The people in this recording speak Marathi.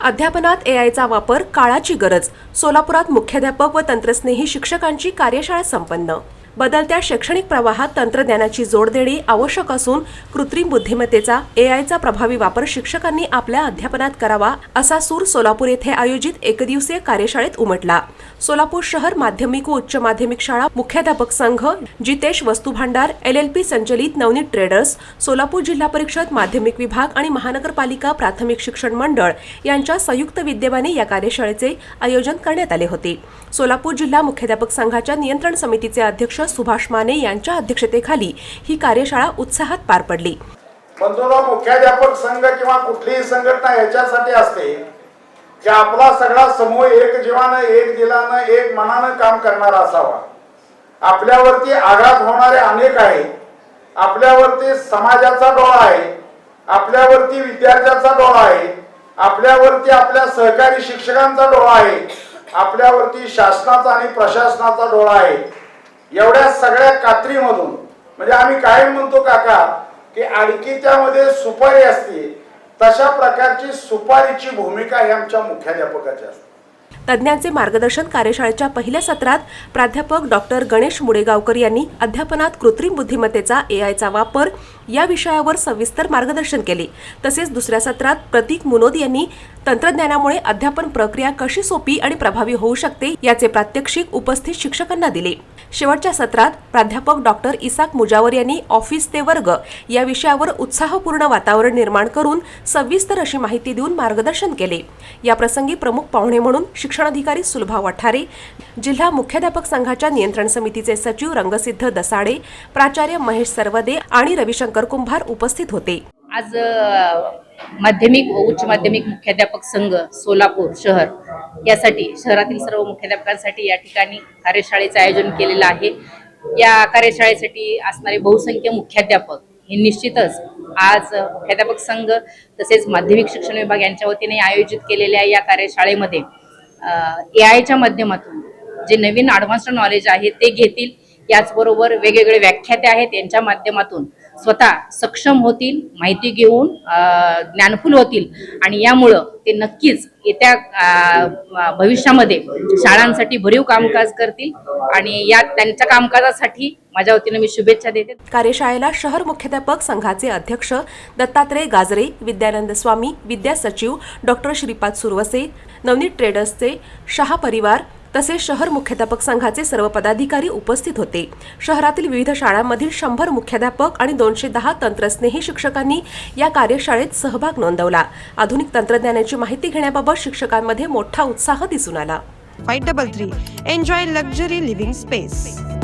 अध्यापनात एआयचा वापर काळाची गरज। सोलापुरात मुख्याध्यापक व तंत्रस्नेही शिक्षकांची कार्यशाळा संपन्न। बदलत्या शैक्षणिक प्रवाहात तंत्रज्ञानाची जोड देणे आवश्यक असून कृत्रिम बुद्धिमत्तेचा एआयचा प्रभावी वापर शिक्षकांनी आपल्या अध्यापनात करावा असा सूर सोलापूर येथे आयोजित एकदिवसीय कार्यशाळेत उमटला। सोलापूर शहर माध्यमिक व उच्च माध्यमिक शाळा मुख्याध्यापक संघ, जितेश वस्तू भांडार, LLP संचलित नवनीत ट्रेडर्स, सोलापूर जिल्हा परिषद माध्यमिक विभाग आणि महानगरपालिका प्राथमिक शिक्षण मंडळ यांच्या संयुक्त विद्यमाने या कार्यशाळेचे आयोजन करण्यात आले होते। सोलापूर जिल्हा मुख्याध्यापक संघाच्या नियंत्रण समितीचे अध्यक्ष सुभाष माने यांच्या अध्यक्षतेखाली ही कार्यशाळा उत्साहात पार पडली। बंधूंनो, मुख्याध्यापक संघ किंवा कुठलीही संघटना याच्यासाठी असते की आपला सगळा समूह एक जीवानं, एक दिलानं, एक मनानं काम करणारा असावा। आपल्यावरती आघात होणारे अनेक आहेत, आपल्यावरती समाजाचा डोळा आहे, आपल्यावरती विद्यार्थ्याचा डोळा आहे, आपल्यावरती आपल्या सहकारी शिक्षकांचा डोळा आहे, आपल्यावरती शासनाचा आणि प्रशासनाचा डोळा आहे। एवढ्या सगळ्या कात्रीमधून म्हणजे आम्ही काय म्हणतो काका की आणखी त्यामध्ये सुपारी असते, तशा प्रकारची सुपारीची भूमिका ही आमच्या मुख्याध्यापकाची असते। तज्ञांचे मार्गदर्शन कार्यशाळेच्या पहिल्या सत्रात प्राध्यापक डॉक्टर गणेश मुडेगावकर यांनी अध्यापनात कृत्रिम बुद्धिमत्तेचा एआयचा वापर या विषयावर सविस्तर मार्गदर्शन केले। तसेच दुसऱ्या सत्रात प्रतीक मुनोद यांनी तंत्रज्ञानामुळे अध्यापन प्रक्रिया कशी सोपी आणि प्रभावी होऊ शकते याचे प्रात्यक्षिक उपस्थित शिक्षकांना दिले। शेवटच्या सत्रात प्राध्यापक डॉक्टर इसाक मुजावर यांनी ऑफिस ते वर्ग या विषयावर उत्साहपूर्ण वातावरण निर्माण करून सविस्तर अशी माहिती देऊन मार्गदर्शन केले। या प्रसंगी प्रमुख पाहुणे म्हणून शिक्षणाधिकारी सुलभा वठारे, जिल्हा मुख्याध्यापक संघाच्या नियंत्रण समितीचे सचिव रंगसिद्ध दसाडे, प्राचार्य महेश सरवदे आणि रविशंकर कुंभार उपस्थित होते। आज माध्यमिक व उच्च माध्यमिक मुख्याध्यापक संघ सोलापूर शहर यासाठी शहरातील सर्व मुख्याध्यापकांसाठी या ठिकाणी कार्यशाळेचे आयोजन केलेलं आहे। या कार्यशाळेसाठी असणारे बहुसंख्य मुख्याध्यापक हे निश्चितच आज मुख्याध्यापक संघ तसेच माध्यमिक शिक्षण विभाग यांच्या वतीने आयोजित केलेल्या या कार्यशाळेमध्ये एआयच्या माध्यमातून जे नवीन ॲडव्हान्स्ड नॉलेज आहे ते घेतील। याचबरोबर वेगवेगळे व्याख्याते आहेत, यांच्या माध्यमातून स्वतः सक्षम होतील, माहिती घेऊन ज्ञानफुल होतील आणि यामुळं ते नक्कीच येत्या भविष्यामध्ये शाळांसाठी भरीव कामकाज करतील आणि या त्यांच्या कामकाजासाठी माझ्या वतीने मी शुभेच्छा देते। कार्यशाळेला शहर मुख्याध्यापक संघाचे अध्यक्ष दत्तात्रय गाजरे, विद्यानंद स्वामी, विद्या सचिव डॉक्टर श्रीपाद सुरवसे, नवनीत ट्रेडर्सचे शहा परिवार तसेच शहर मुख्याध्यापक संघाचे सर्व पदाधिकारी उपस्थित होते। शहरातील विविध शाळांमधील 100 मुख्याध्यापक आणि 210 तंत्रस्नेही शिक्षकांनी या कार्यशाळेत सहभाग नोंदवला। आधुनिक तंत्रज्ञानाची माहिती घेण्याबाबत शिक्षकांमध्ये मोठा उत्साह दिसून आला। 533 Enjoy luxury living space.